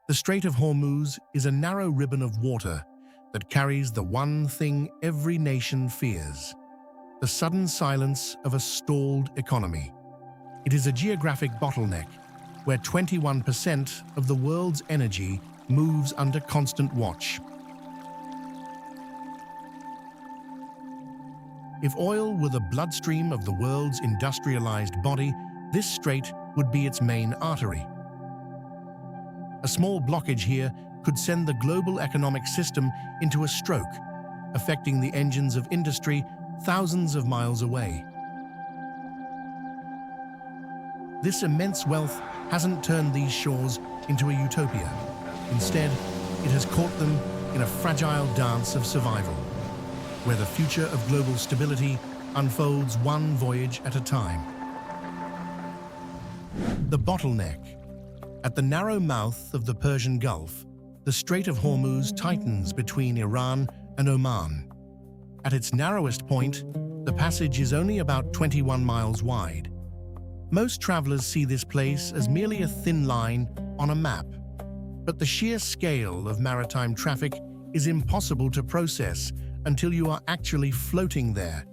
The Strait of Hormuz is a narrow ribbon of water that carries the one thing every nation fears: the sudden silence of a stalled economy. It is a geographic bottleneck where 21% of the world's energy moves under constant watch. If oil were the bloodstream of the world's industrialized body, this strait would be its main artery. A small blockage here could send the global economic system into a stroke, affecting the engines of industry thousands of miles away. This immense wealth hasn't turned these shores into a utopia. Instead, it has caught them in a fragile dance of survival, where the future of global stability unfolds one voyage at a time. The bottleneck. At the narrow mouth of the Persian Gulf, the Strait of Hormuz tightens between Iran and Oman. At its narrowest point, the passage is only about 21 miles wide. Most travelers see this place as merely a thin line on a map, but the sheer scale of maritime traffic is impossible to process until you are actually floating there.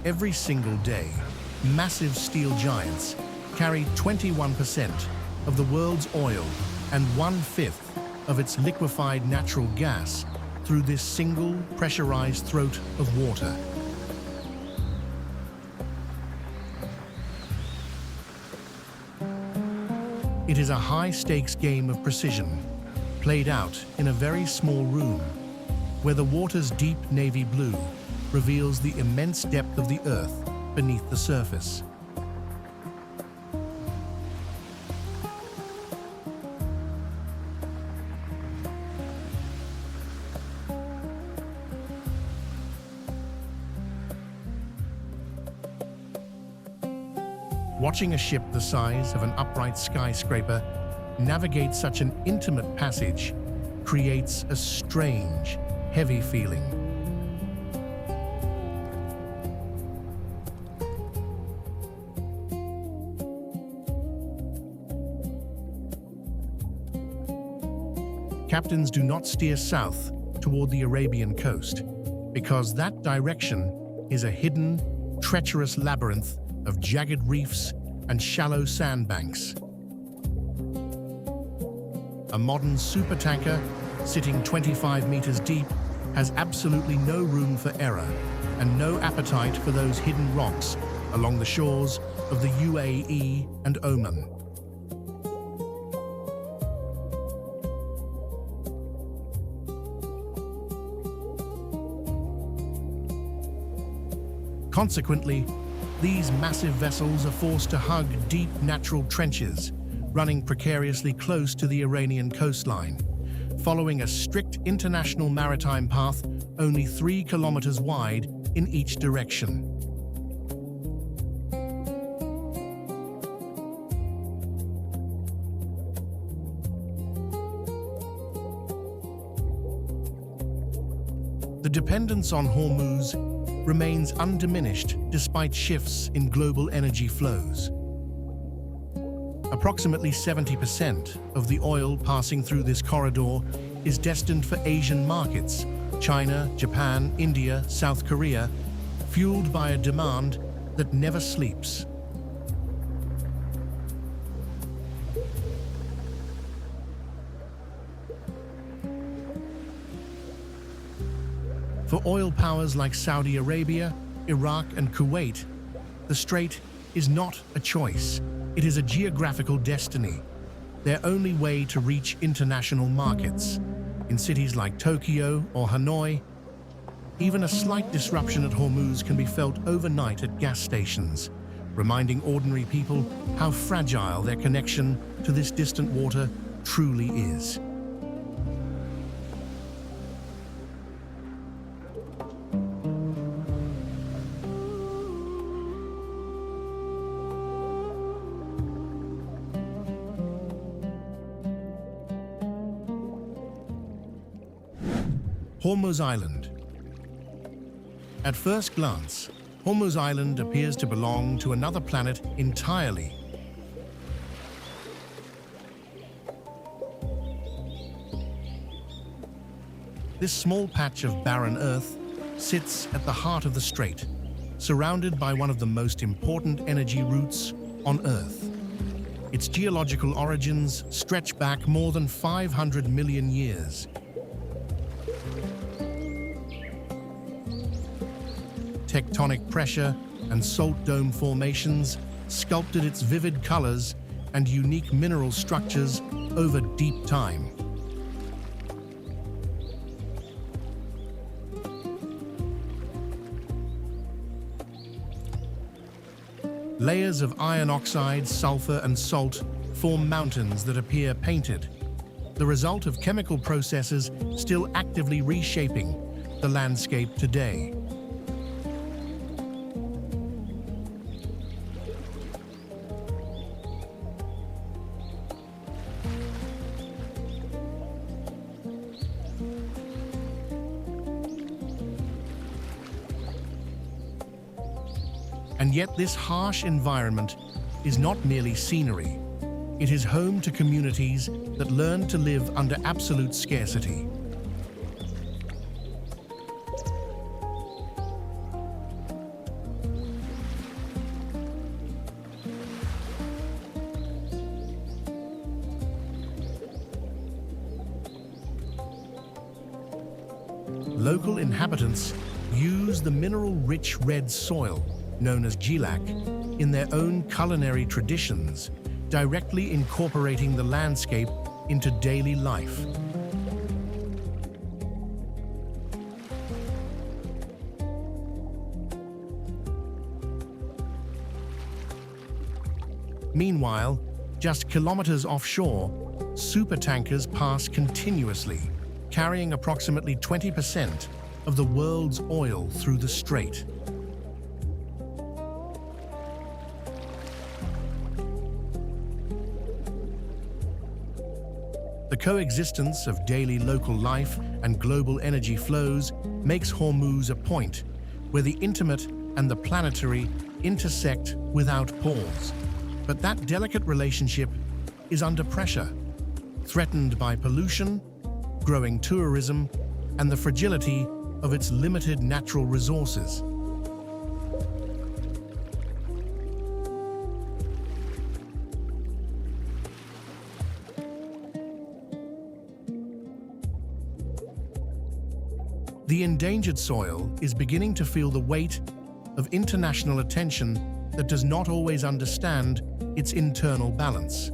Every single day, massive steel giants carry 21% of the world's oil and 1/5 of its liquefied natural gas through this single pressurized throat of water. It is a high-stakes game of precision, played out in a very small room, where the water's deep navy blue reveals the immense depth of the earth beneath the surface. Watching a ship the size of an upright skyscraper navigate such an intimate passage creates a strange, heavy feeling. Captains do not steer south toward the Arabian coast, because that direction is a hidden, treacherous labyrinth of jagged reefs and shallow sandbanks. A modern supertanker, sitting 25 meters deep, has absolutely no room for error and no appetite for those hidden rocks along the shores of the UAE and Oman. Consequently, these massive vessels are forced to hug deep natural trenches, running precariously close to the Iranian coastline, following a strict international maritime path only 3 kilometers wide in each direction. The dependence on Hormuz remains undiminished despite shifts in global energy flows. Approximately 70% of the oil passing through this corridor is destined for Asian markets, China, Japan, India, South Korea, fueled by a demand that never sleeps. For oil powers like Saudi Arabia, Iraq, and Kuwait, the strait is not a choice. It is a geographical destiny, their only way to reach international markets. In cities like Tokyo or Hanoi, even a slight disruption at Hormuz can be felt overnight at gas stations, reminding ordinary people how fragile their connection to this distant water truly is. Hormuz Island. At first glance, Hormuz Island appears to belong to another planet entirely. This small patch of barren earth sits at the heart of the strait, surrounded by one of the most important energy routes on Earth. Its geological origins stretch back more than 500 million years. Tectonic pressure and salt dome formations sculpted its vivid colors and unique mineral structures over deep time. Layers of iron oxide, sulfur, and salt form mountains that appear painted, the result of chemical processes still actively reshaping the landscape today. And yet this harsh environment is not merely scenery. It is home to communities that learn to live under absolute scarcity. Local inhabitants use the mineral-rich red soil known as gilak, in their own culinary traditions, directly incorporating the landscape into daily life. Meanwhile, just kilometers offshore, supertankers pass continuously, carrying approximately 20% of the world's oil through the strait. The coexistence of daily local life and global energy flows makes Hormuz a point where the intimate and the planetary intersect without pause. But that delicate relationship is under pressure, threatened by pollution, growing tourism, and the fragility of its limited natural resources. The endangered soil is beginning to feel the weight of international attention that does not always understand its internal balance.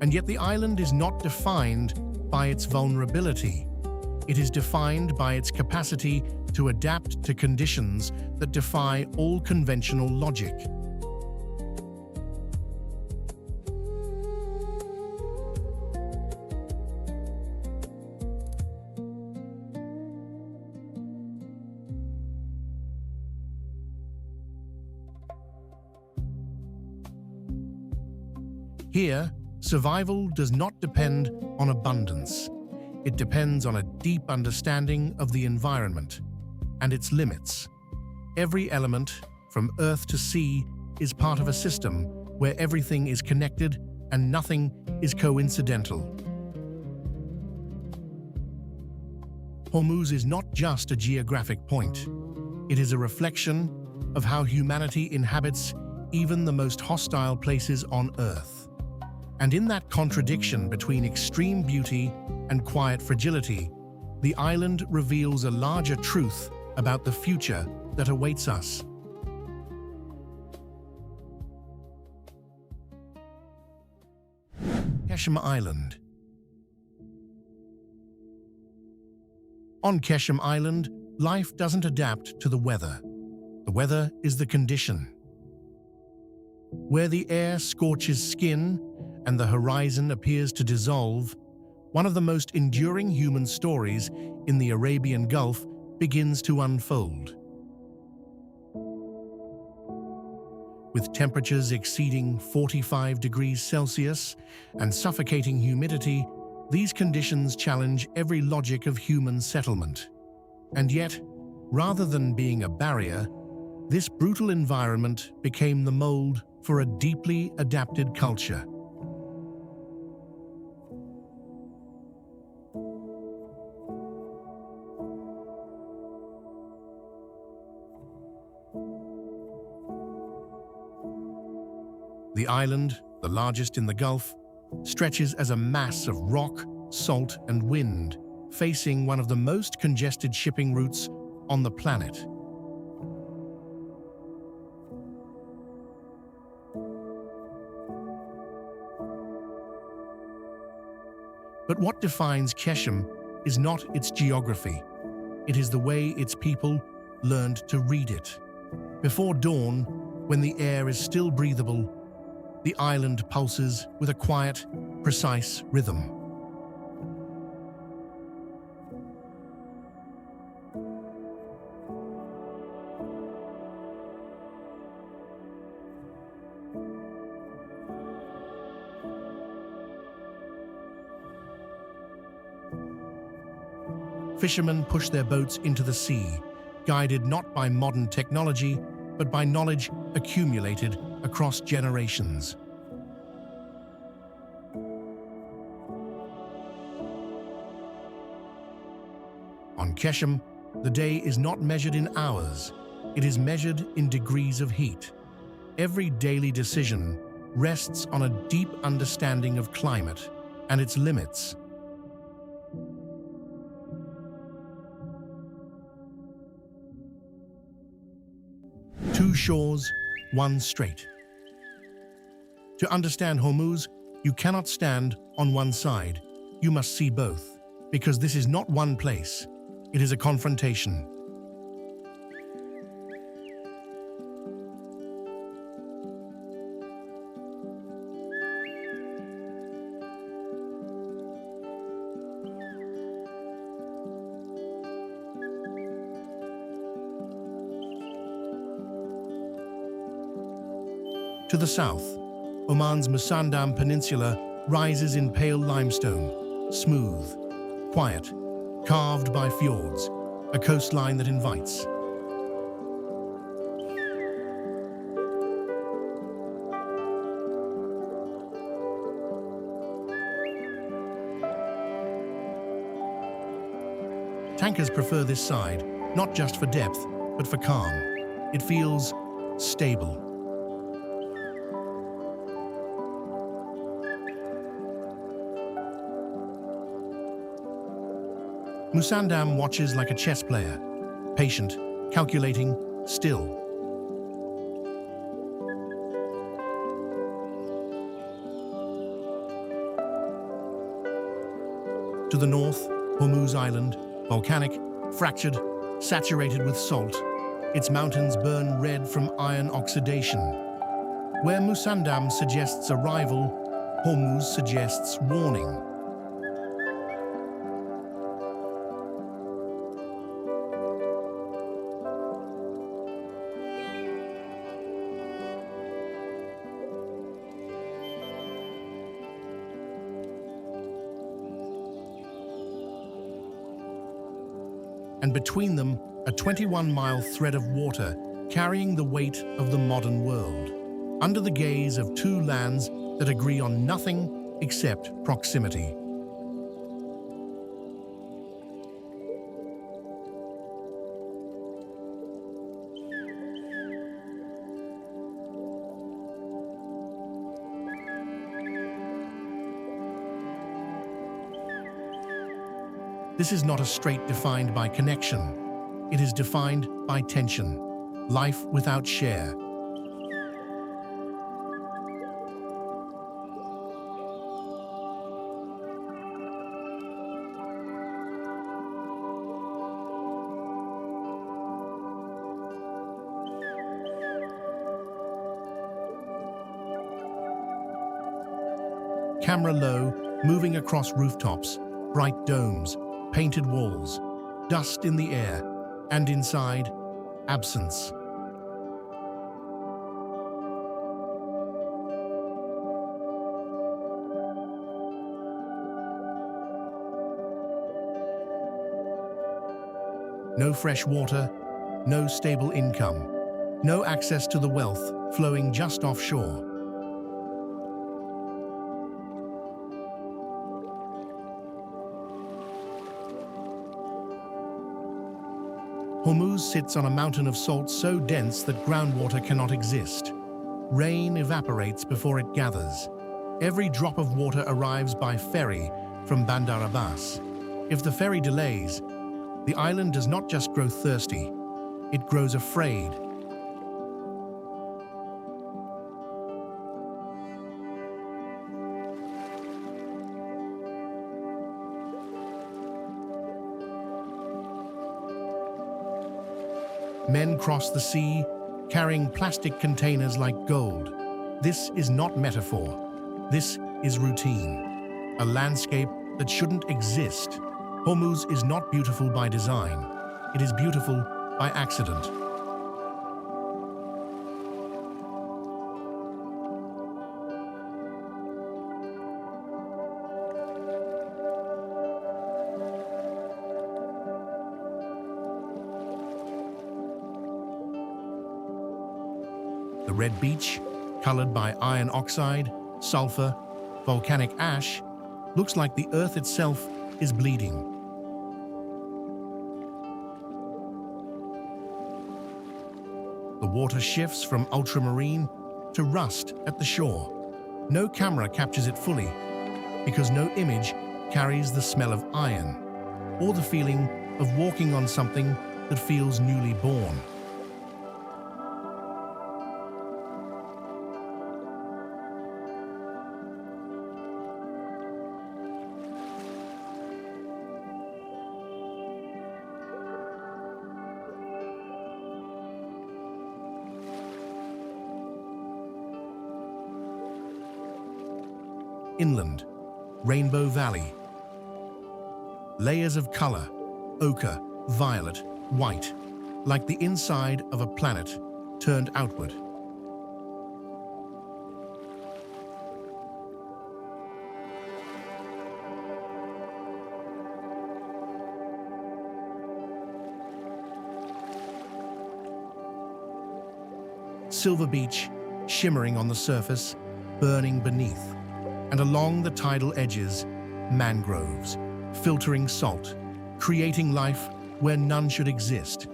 And yet the island is not defined by its vulnerability. It is defined by its capacity to adapt to conditions that defy all conventional logic. Here, survival does not depend on abundance. It depends on a deep understanding of the environment and its limits. Every element, from earth to sea, is part of a system where everything is connected and nothing is coincidental. Hormuz is not just a geographic point. It is a reflection of how humanity inhabits even the most hostile places on Earth. And in that contradiction between extreme beauty and quiet fragility, the island reveals a larger truth about the future that awaits us. Keshem Island. On Keshem Island, life doesn't adapt to the weather. The weather is the condition. Where the air scorches skin and the horizon appears to dissolve, one of the most enduring human stories in the Arabian Gulf begins to unfold. With temperatures exceeding 45 degrees Celsius and suffocating humidity, These conditions challenge every logic of human settlement. And yet, rather than being a barrier, this brutal environment became the mold for a deeply adapted culture. The island, the largest in the Gulf, stretches as a mass of rock, salt, and wind, facing one of the most congested shipping routes on the planet. But what defines Keshem is not its geography. It is the way its people learned to read it. Before dawn, when the air is still breathable, the island pulses with a quiet, precise rhythm. Fishermen push their boats into the sea, guided not by modern technology, but by knowledge accumulated across generations. On Keshem, the day is not measured in hours, it is measured in degrees of heat. Every daily decision rests on a deep understanding of climate and its limits. Two shores, one strait. To understand Hormuz, you cannot stand on one side. You must see both, because this is not one place. It is a confrontation. To the south, Oman's Musandam Peninsula rises in pale limestone, smooth, quiet, carved by fjords, a coastline that invites. Tankers prefer this side, not just for depth, but for calm. It feels stable. Musandam watches like a chess player, patient, calculating, still. To the north, Hormuz Island, volcanic, fractured, saturated with salt. Its mountains burn red from iron oxidation. Where Musandam suggests arrival, Hormuz suggests warning. And between them, a 21-mile thread of water carrying the weight of the modern world, under the gaze of two lands that agree on nothing except proximity. This is not a strait defined by connection. It is defined by tension, life without share. Camera low, moving across rooftops, bright domes, painted walls, dust in the air, and inside, absence. No fresh water, no stable income, no access to the wealth flowing just offshore. Hormuz sits on a mountain of salt so dense that groundwater cannot exist. Rain evaporates before it gathers. Every drop of water arrives by ferry from Bandar Abbas. If the ferry delays, the island does not just grow thirsty, it grows afraid. Men cross the sea, carrying plastic containers like gold. This is not metaphor. This is routine. A landscape that shouldn't exist. Hormuz is not beautiful by design. It is beautiful by accident. The red beach, colored by iron oxide, sulfur, volcanic ash, looks like the earth itself is bleeding. The water shifts from ultramarine to rust at the shore. No camera captures it fully, because no image carries the smell of iron, or the feeling of walking on something that feels newly born. Inland, Rainbow Valley. Layers of color, ochre, violet, white, like the inside of a planet turned outward. Silver beach, shimmering on the surface, burning beneath. And along the tidal edges, mangroves, filtering salt, creating life where none should exist,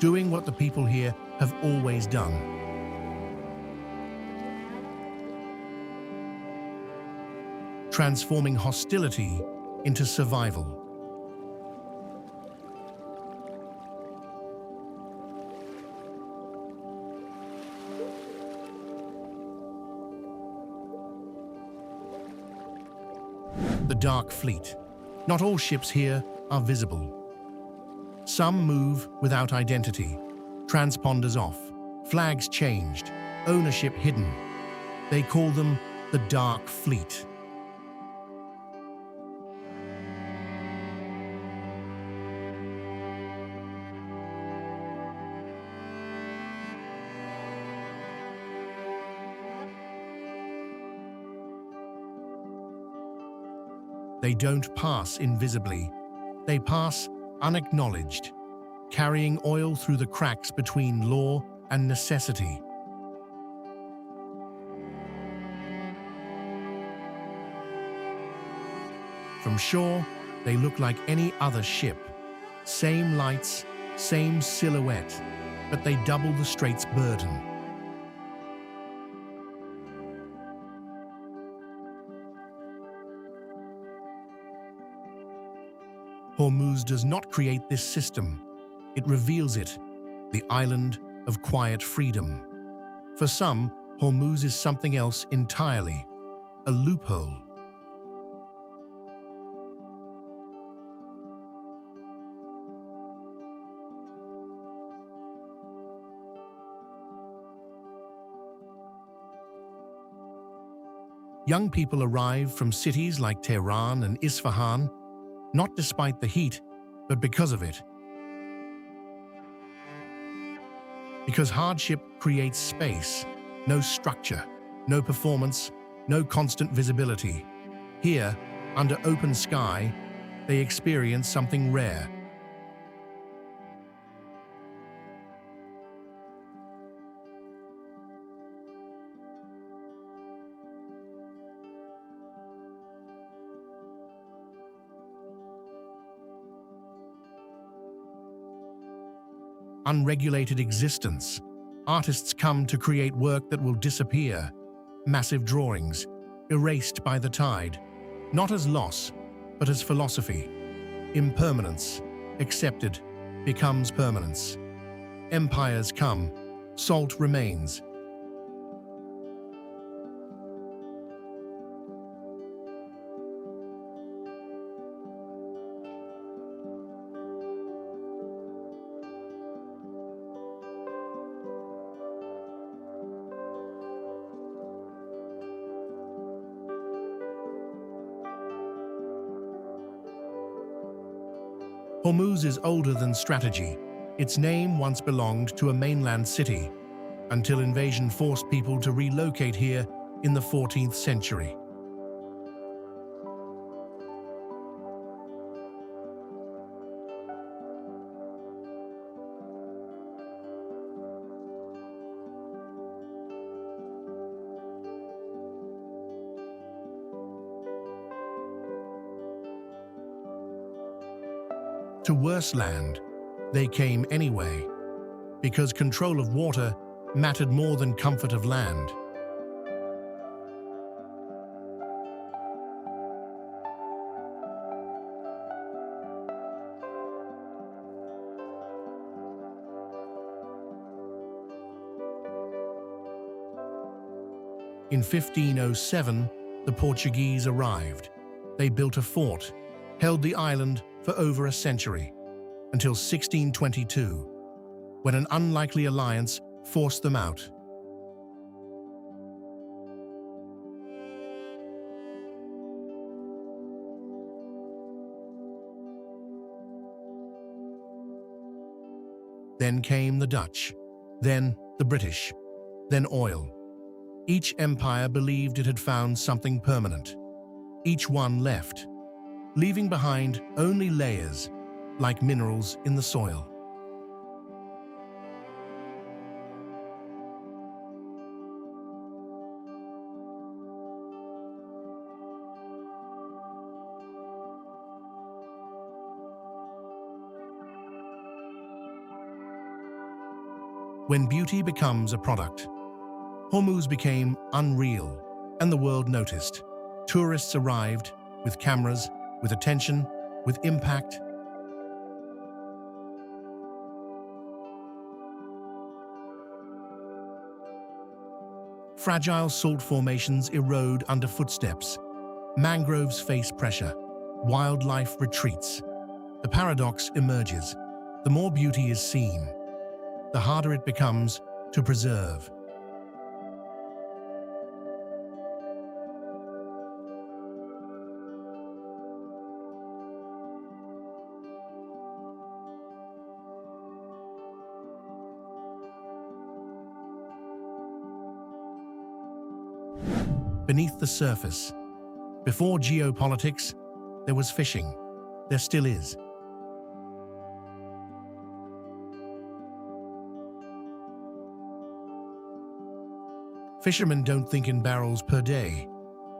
doing what the people here have always done. Transforming hostility into survival. The Dark Fleet. Not all ships here are visible. Some move without identity, transponders off, flags changed, ownership hidden. They call them the Dark Fleet. They don't pass invisibly. They pass unacknowledged, carrying oil through the cracks between law and necessity. From shore, they look like any other ship. Same lights, same silhouette, but they double the strait's burden. Hormuz does not create this system. It reveals it, the island of quiet freedom. For some, Hormuz is something else entirely, a loophole. Young people arrive from cities like Tehran and Isfahan, not despite the heat, but because of it. Because hardship creates space, no structure, no performance, no constant visibility. Here, under open sky, they experience something rare. unregulated existence. Artists come to create work that will disappear. Massive drawings, erased by the tide, not as loss, but as philosophy. Impermanence, accepted, becomes permanence. Empires come, salt remains. Hormuz is older than strategy. Its name once belonged to a mainland city, until invasion forced people to relocate here in the 14th century. To worse land, they came anyway, because control of water mattered more than comfort of land. In 1507, the Portuguese arrived. They built a fort, held the island for over a century, until 1622, when an unlikely alliance forced them out. Then came the Dutch, then the British, then oil. Each empire believed it had found something permanent. Each one left, leaving behind only layers, like minerals in the soil. When beauty becomes a product, Hormuz became unreal, and the world noticed. Tourists arrived with cameras, with attention, with impact. Fragile salt formations erode under footsteps. Mangroves face pressure. Wildlife retreats. The paradox emerges. The more beauty is seen, the harder it becomes to preserve. Beneath the surface, before geopolitics, there was fishing. There still is. Fishermen don't think in barrels per day.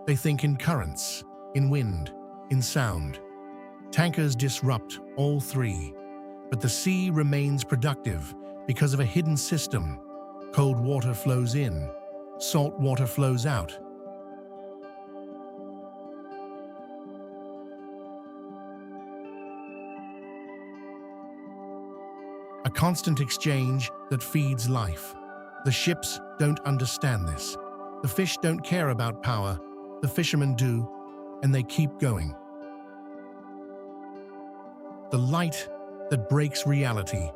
They think in currents, in wind, in sound. Tankers disrupt all three, but the sea remains productive because of a hidden system. Cold water flows in, salt water flows out. A constant exchange that feeds life. The ships don't understand this. The fish don't care about power. The fishermen do, and they keep going. The light that breaks reality.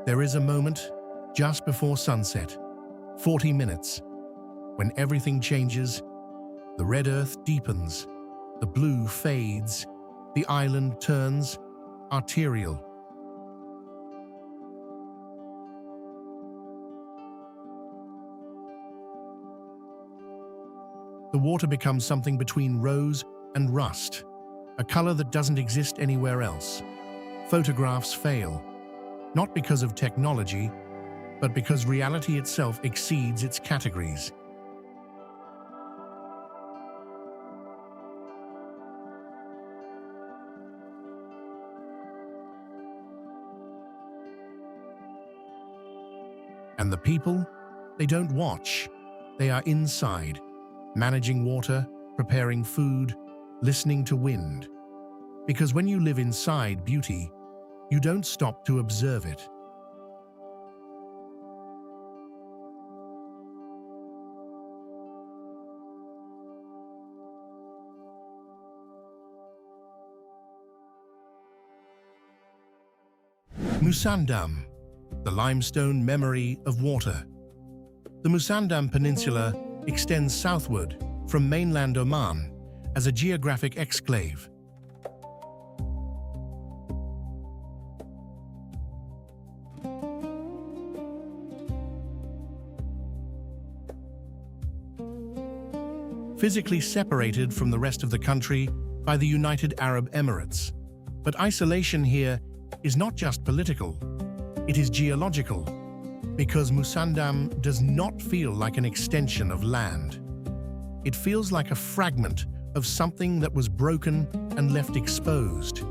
There is a moment just before sunset, 40 minutes, when everything changes. The red earth deepens, the blue fades, the island turns arterial. The water becomes something between rose and rust, a color that doesn't exist anywhere else. Photographs fail, not because of technology, but because reality itself exceeds its categories. And the people, they don't watch. They are inside, managing water, preparing food, listening to wind. Because when you live inside beauty, you don't stop to observe it. Musandam, the limestone memory of water. The Musandam Peninsula extends southward from mainland Oman as a geographic exclave. Physically separated from the rest of the country by the United Arab Emirates. But isolation here is not just political, it is geological, because Musandam does not feel like an extension of land. It feels like a fragment of something that was broken and left exposed.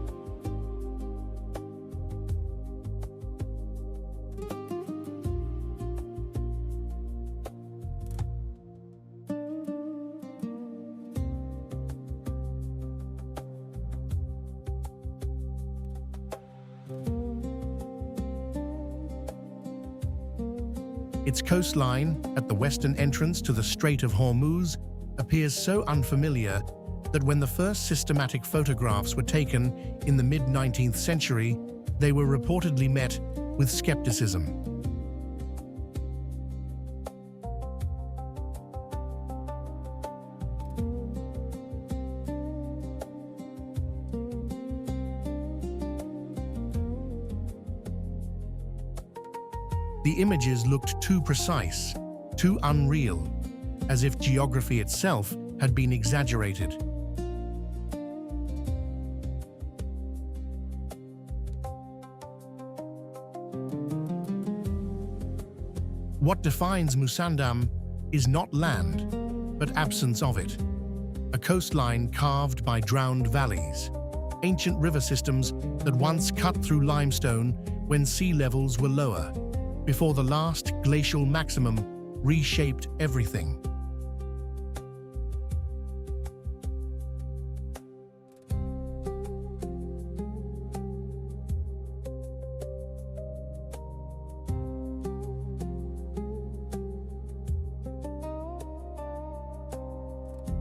Its coastline, at the western entrance to the Strait of Hormuz, appears so unfamiliar that when the first systematic photographs were taken in the mid-19th century, they were reportedly met with skepticism. The images looked too precise, too unreal, as if geography itself had been exaggerated. What defines Musandam is not land, but absence of it. A coastline carved by drowned valleys, ancient river systems that once cut through limestone when sea levels were lower, before the last glacial maximum reshaped everything.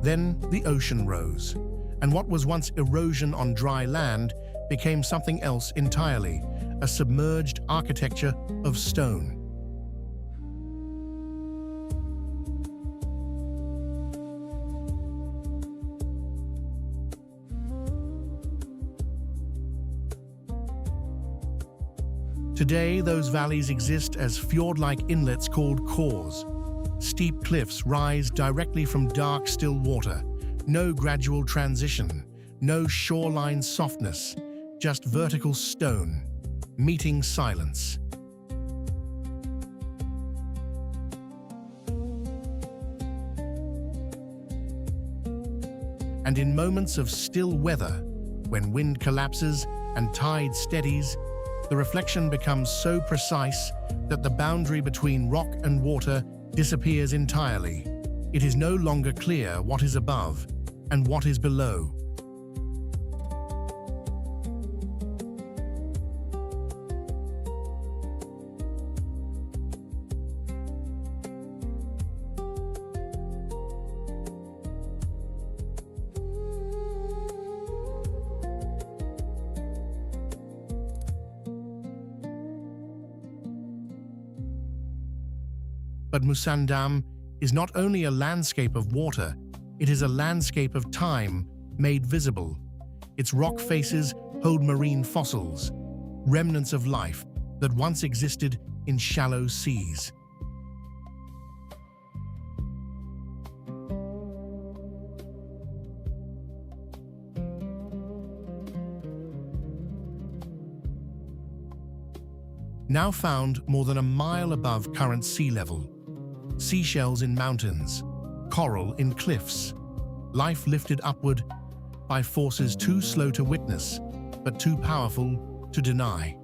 Then the ocean rose, and what was once erosion on dry land became something else entirely, a submerged architecture of stone. Today, those valleys exist as fjord-like inlets called khors. Steep cliffs rise directly from dark, still water. No gradual transition, no shoreline softness, just vertical stone, meeting silence. And in moments of still weather, when wind collapses and tide steadies, the reflection becomes so precise that the boundary between rock and water disappears entirely. It is no longer clear what is above and what is below. But Musandam is not only a landscape of water, it is a landscape of time made visible. Its rock faces hold marine fossils, remnants of life that once existed in shallow seas. Now found more than a mile above current sea level. Seashells in mountains, coral in cliffs, life lifted upward by forces too slow to witness, but too powerful to deny.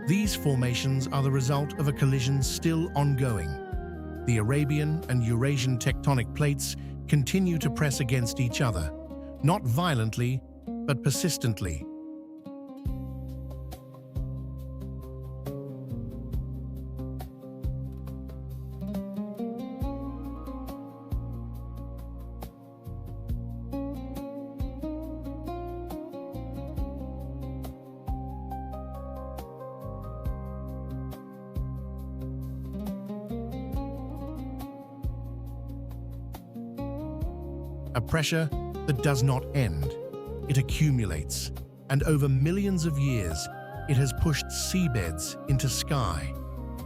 These formations are the result of a collision still ongoing. The Arabian and Eurasian tectonic plates continue to press against each other, not violently, but persistently. A pressure that does not end. It accumulates, and over millions of years, it has pushed seabeds into sky,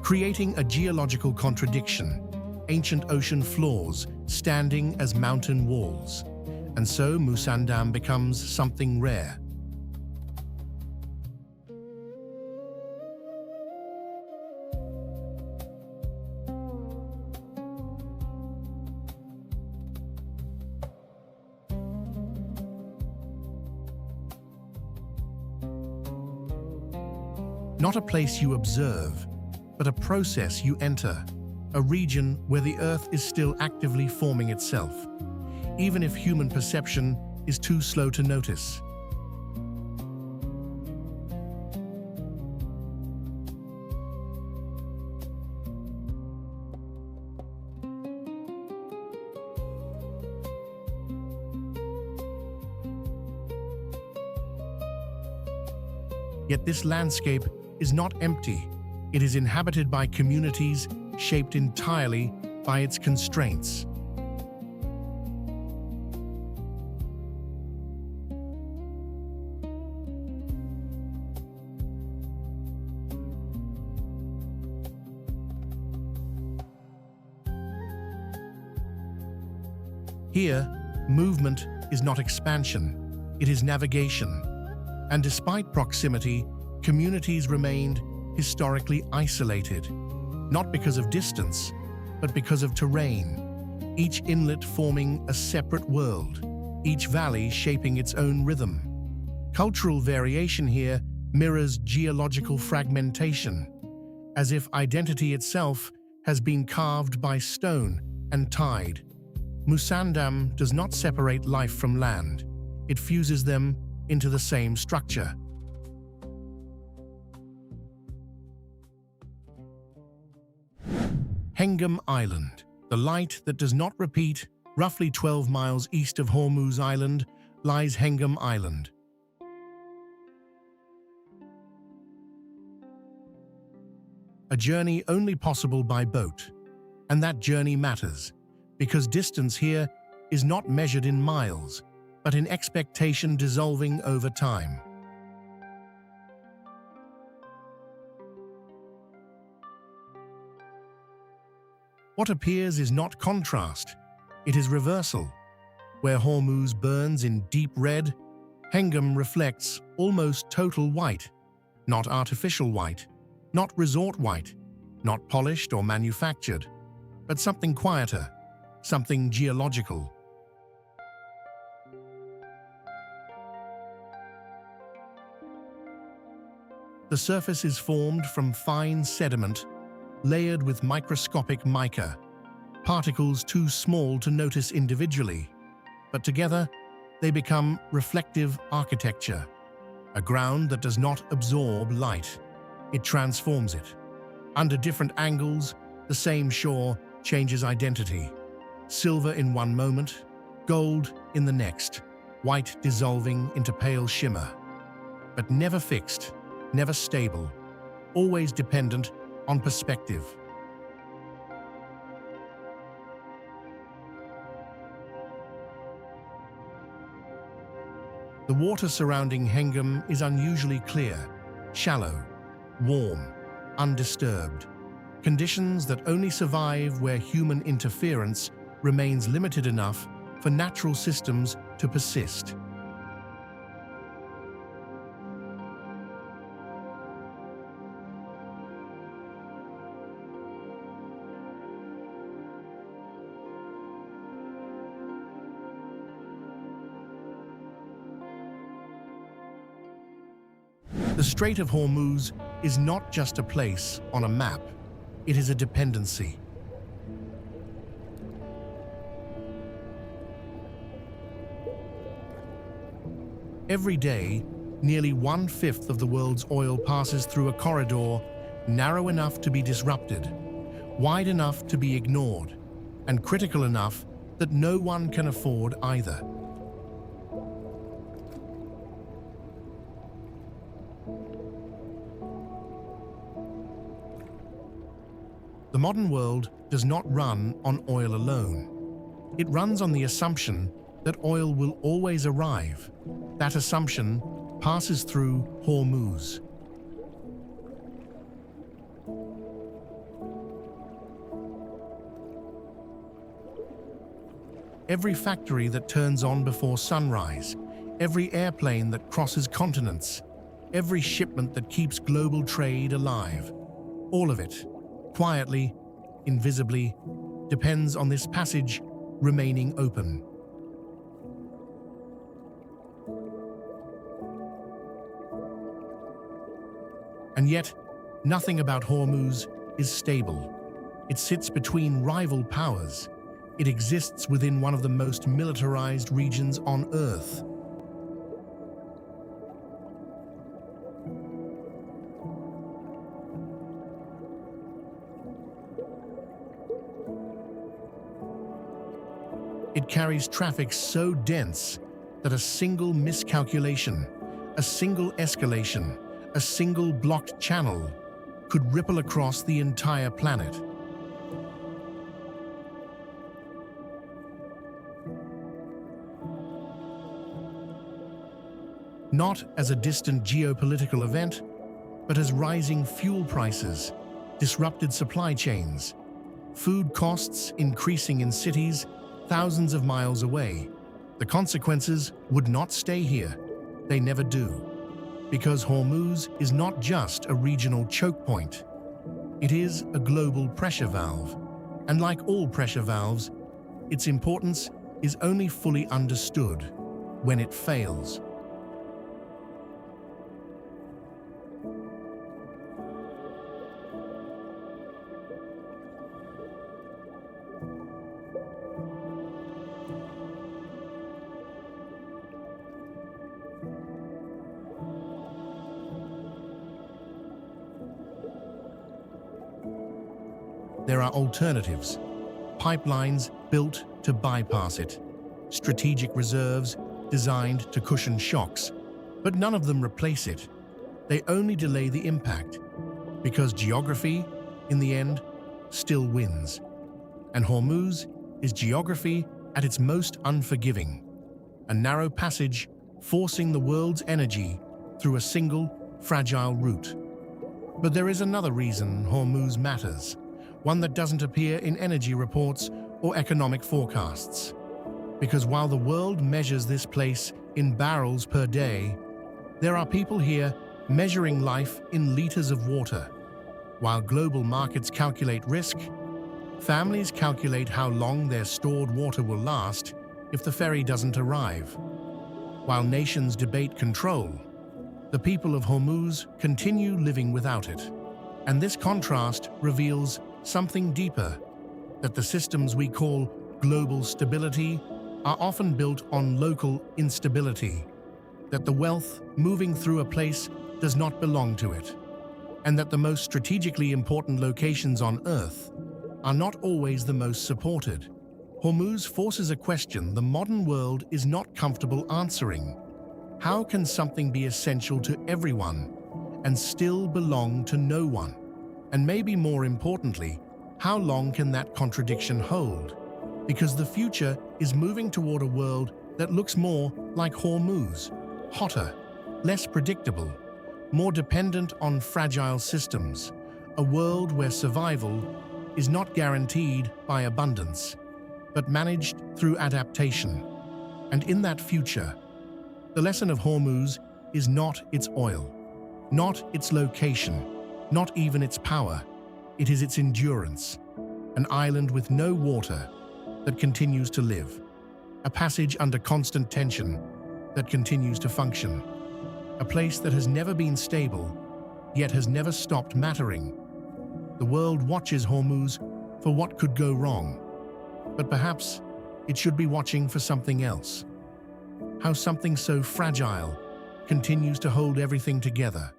creating a geological contradiction, ancient ocean floors standing as mountain walls. And so Musandam becomes something rare. Not a place you observe, but a process you enter, a region where the Earth is still actively forming itself, even if human perception is too slow to notice. Yet this landscape is not empty. It is inhabited by communities shaped entirely by its constraints. Here, movement is not expansion, it is navigation. And despite proximity, communities remained historically isolated, not because of distance, but because of terrain, each inlet forming a separate world, each valley shaping its own rhythm. Cultural variation here mirrors geological fragmentation, as if identity itself has been carved by stone and tide. Musandam does not separate life from land, it fuses them into the same structure. Hengam Island, the light that does not repeat, roughly 12 miles east of Hormuz Island, lies Hengam Island. A journey only possible by boat, and that journey matters, because distance here is not measured in miles, but in expectation dissolving over time. What appears is not contrast, it is reversal. Where Hormuz burns in deep red, Hengam reflects almost total white, not artificial white, not resort white, not polished or manufactured, but something quieter, something geological. The surface is formed from fine sediment layered with microscopic mica, particles too small to notice individually, but together they become reflective architecture, a ground that does not absorb light, it transforms it. Under different angles, the same shore changes identity. Silver in one moment, gold in the next, white dissolving into pale shimmer. But never fixed, never stable, always dependent on perspective. The water surrounding Hengam is unusually clear, shallow, warm, undisturbed, conditions that only survive where human interference remains limited enough for natural systems to persist. The Strait of Hormuz is not just a place on a map, it is a dependency. Every day, nearly 1/5 of the world's oil passes through a corridor narrow enough to be disrupted, wide enough to be ignored, and critical enough that no one can afford either. The modern world does not run on oil alone. It runs on the assumption that oil will always arrive. That assumption passes through Hormuz. Every factory that turns on before sunrise, every airplane that crosses continents, every shipment that keeps global trade alive, all of it, quietly, invisibly, depends on this passage remaining open. And yet, nothing about Hormuz is stable. It sits between rival powers. It exists within one of the most militarized regions on Earth. It carries traffic so dense that a single miscalculation, a single escalation, a single blocked channel could ripple across the entire planet. Not as a distant geopolitical event, but as rising fuel prices, disrupted supply chains, food costs increasing in cities thousands of miles away. The consequences would not stay here. They never do. Because Hormuz is not just a regional choke point. It is a global pressure valve. And like all pressure valves, its importance is only fully understood when it fails. There are alternatives, pipelines built to bypass it, strategic reserves designed to cushion shocks, but none of them replace it. They only delay the impact, because geography, in the end, still wins. And Hormuz is geography at its most unforgiving, a narrow passage forcing the world's energy through a single, fragile route. But there is another reason Hormuz matters, one that doesn't appear in energy reports or economic forecasts. Because while the world measures this place in barrels per day, there are people here measuring life in liters of water. While global markets calculate risk, families calculate how long their stored water will last if the ferry doesn't arrive. While nations debate control, the people of Hormuz continue living without it. And this contrast reveals something deeper, that the systems we call global stability are often built on local instability, that the wealth moving through a place does not belong to it, and that the most strategically important locations on Earth are not always the most supported. Hormuz forces a question the modern world is not comfortable answering. How can something be essential to everyone and still belong to no one? And maybe more importantly, how long can that contradiction hold? Because the future is moving toward a world that looks more like Hormuz, hotter, less predictable, more dependent on fragile systems, a world where survival is not guaranteed by abundance, but managed through adaptation. And in that future, the lesson of Hormuz is not its oil, not its location, not even its power. It is its endurance, an island with no water that continues to live, a passage under constant tension that continues to function, a place that has never been stable yet has never stopped mattering. The world watches Hormuz for what could go wrong, but perhaps it should be watching for something else. How something so fragile continues to hold everything together.